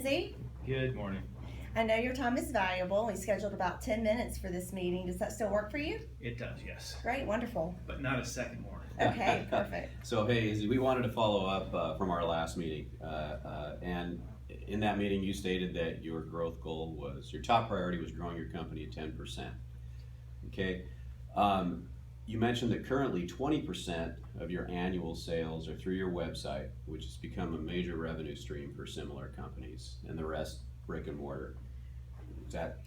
Izzy. Good morning. I know your time is valuable. We scheduled about 10 minutes for this meeting. Does that still work for you? It does, yes. Great, wonderful. But not a second more. Okay, perfect. So hey, Izzy, we wanted to follow up from our last meeting, and in that meeting, you stated that your growth goal was your top priority was growing your company at 10%. Okay, you mentioned that currently 20% of your annual sales are through your website, which has become a major revenue stream for similar companies, and the rest brick and mortar. Is that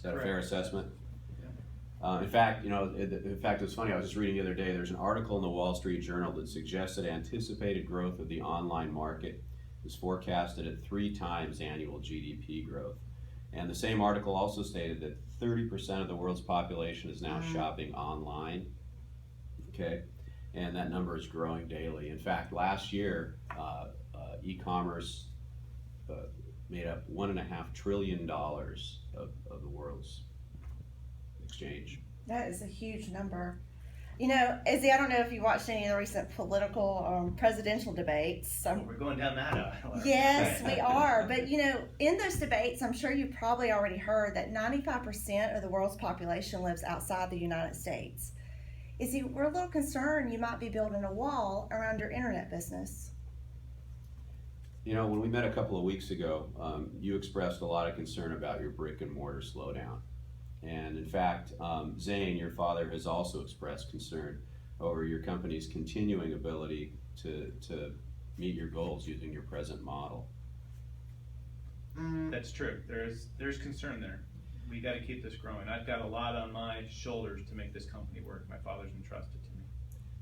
a fair assessment? In fact, it's funny. I was just reading the other day. There's an article in the Wall Street Journal that suggests that anticipated growth of the online market is forecasted at 3 times annual GDP growth. And the same article also stated that 30% of the world's population is now shopping online. Okay, and that number is growing daily. In fact, last year, e-commerce made up $1.5 trillion of the world's exchange. That is a huge number. You know, Izzy, I don't know if you watched any of the recent political presidential debates. We're going down that aisle. Yes, we are. But you know, in those debates, I'm sure you probably already heard that 95% of the world's population lives outside the United States. Izzy, we're a little concerned you might be building a wall around your internet business. You know, when we met a couple of weeks ago, you expressed a lot of concern about your brick and mortar slowdown. And in fact, Zane, your father, has also expressed concern over your company's continuing ability to meet your goals using your present model. That's true. There's concern there. We got to keep this growing. I've got a lot on my shoulders to make this company work. My father's entrusted to me.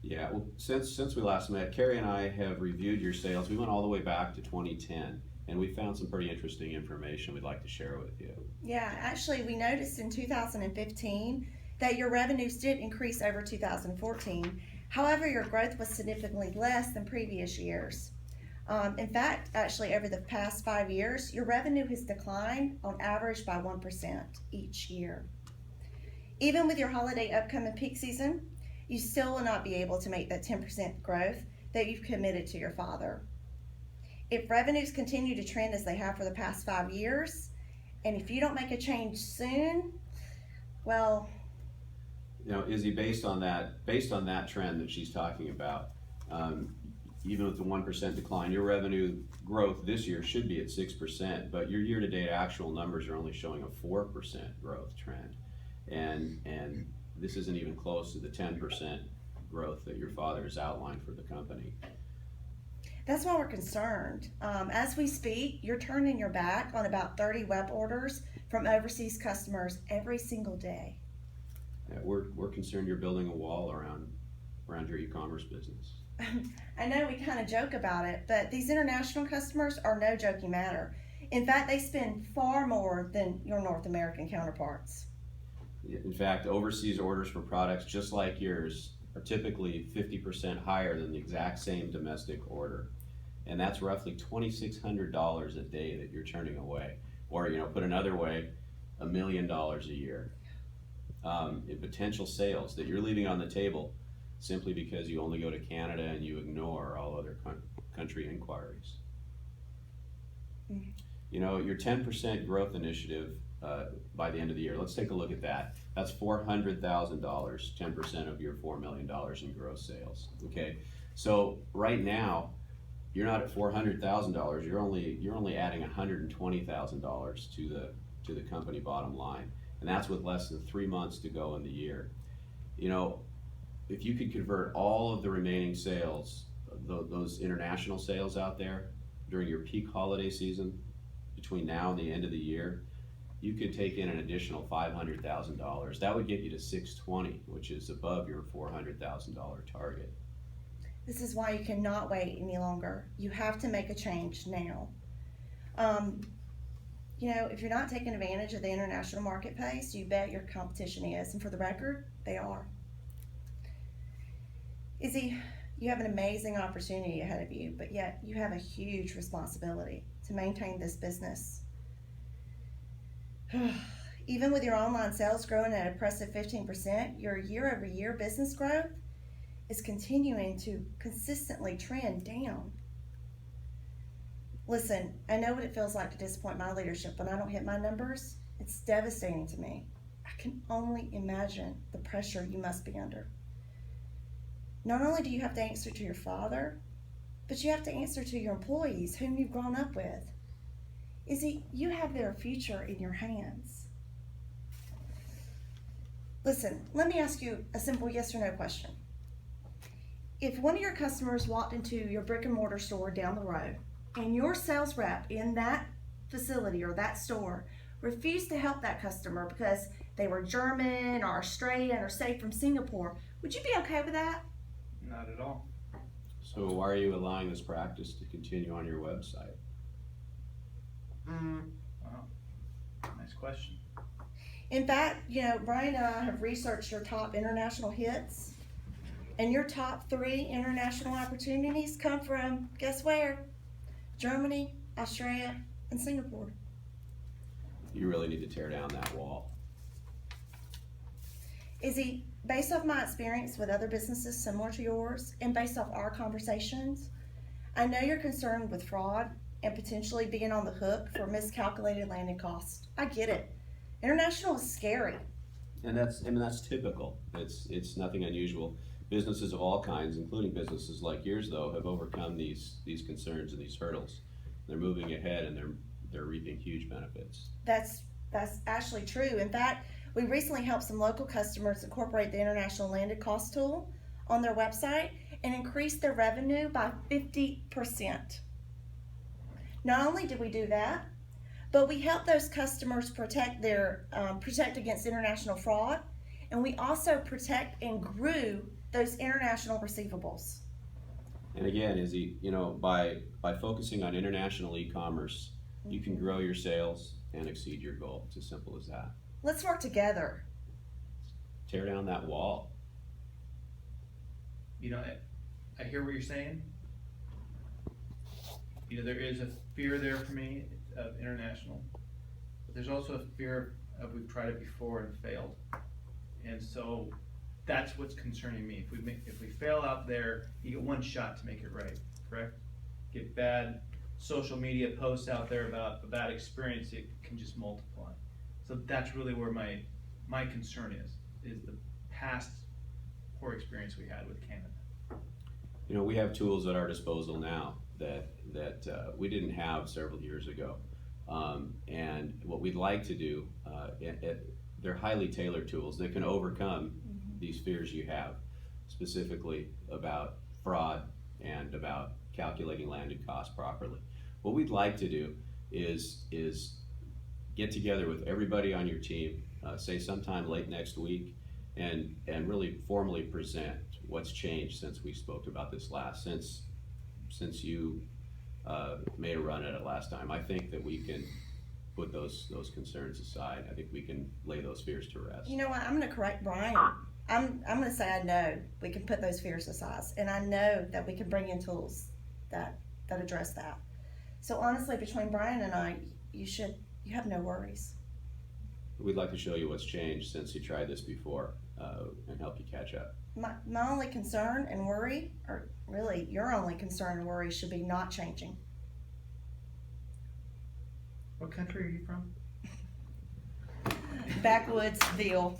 Yeah, well, since we last met, Carrie and I have reviewed your sales. We went all the way back to 2010, and we found some pretty interesting information we'd like to share with you. Yeah, actually, we noticed in 2015 that your revenues did increase over 2014. However, your growth was significantly less than previous years. In fact, actually, over the past 5 years, your revenue has declined on average by 1% each year. Even with your holiday upcoming peak season, you still will not be able to make that 10% growth that you've committed to your father. If revenues continue to trend as they have for the past 5 years, and if you don't make a change soon, well... You know, Izzy, based on that trend that she's talking about, even with the 1% decline, your revenue growth this year should be at 6%, but your year-to-date actual numbers are only showing a 4% growth trend. And this isn't even close to the 10% growth that your father has outlined for the company. That's why we're concerned. As we speak, you're turning your back on about 30 web orders from overseas customers every single day. Yeah, we're concerned you're building a wall around your e-commerce business. I know we kind of joke about it, but these international customers are no joking matter. In fact, they spend far more than your North American counterparts. In fact, overseas orders for products just like yours are typically 50% higher than the exact same domestic order. And that's roughly $2,600 a day that you're turning away. Or, you know, put another way, $1 million a year in potential sales that you're leaving on the table simply because you only go to Canada and you ignore all other country inquiries. You know, your 10% growth initiative by the end of the year, let's take a look at that. That's $400,000, 10% of your $4 million in gross sales. Okay, so right now you're not at $400,000. You're only adding $120,000 to the company bottom line, and that's with less than 3 months to go in the year. You know, if you could convert all of the remaining sales, those international sales out there during your peak holiday season between now and the end of the year, you could take in an additional $500,000. That would get you to $620,000, which is above your $400,000 target. This is why you cannot wait any longer. You have to make a change now. You know, if you're not taking advantage of the international marketplace, you bet your competition is, and for the record, they are. Izzy, you have an amazing opportunity ahead of you, but yet you have a huge responsibility to maintain this business. Even with your online sales growing at an impressive 15%, your year-over-year business growth is continuing to consistently trend down. Listen, I know what it feels like to disappoint my leadership when I don't hit my numbers. It's devastating to me. I can only imagine the pressure you must be under. Not only do you have to answer to your father, but you have to answer to your employees whom you've grown up with. Izzy, you have their future in your hands. Listen, let me ask you a simple yes or no question. If one of your customers walked into your brick and mortar store down the road and your sales rep in that facility or that store refused to help that customer because they were German or Australian or say from Singapore, would you be okay with that? Not at all. So why are you allowing this practice to continue on your website? Wow. Nice question. In fact, Brian and I have researched your top international hits, and your top 3 international opportunities come from, guess where? Germany, Australia, and Singapore. You really need to tear down that wall. Izzy, based off my experience with other businesses similar to yours, and based off our conversations, I know you're concerned with fraud and potentially being on the hook for miscalculated landing costs. I get it. International is scary. And that's typical. It's nothing unusual. Businesses of all kinds, including businesses like yours, though, have overcome these concerns and these hurdles. They're moving ahead, and they're reaping huge benefits. That's actually true. In fact, we recently helped some local customers incorporate the International Landed Cost tool on their website and increase their revenue by 50%. Not only did we do that, but we helped those customers protect against international fraud, and we also protect and grew those international receivables. And again, Izzy, by focusing on international e-commerce, you can grow your sales and exceed your goal. It's as simple as that. Let's work together. Tear down that wall. I hear what you're saying. There is a fear there for me of international, but there's also a fear of we've tried it before and failed, and so that's what's concerning me. If we fail out there, you get one shot to make it right. Correct? Get bad social media posts out there about a bad experience, it can just multiply. So that's really where my concern is the past poor experience we had with Canada. We have tools at our disposal now that we didn't have several years ago. And what we'd like to do, they're highly tailored tools that can overcome these fears you have, specifically about fraud and about calculating landed costs properly. What we'd like to do is get together with everybody on your team, say sometime late next week, and really formally present what's changed since we spoke about this last, since you made a run at it last time. I think that we can put those concerns aside. I think we can lay those fears to rest. You know what? I'm going to correct Brian. I'm going to say I know we can put those fears aside, and I know that we can bring in tools that address that. So honestly, between Brian and I, you have no worries. We'd like to show you what's changed since you tried this before, and help you catch up. My only concern and worry, or really your only concern and worry, should be not changing. What country are you from? Backwoodsville.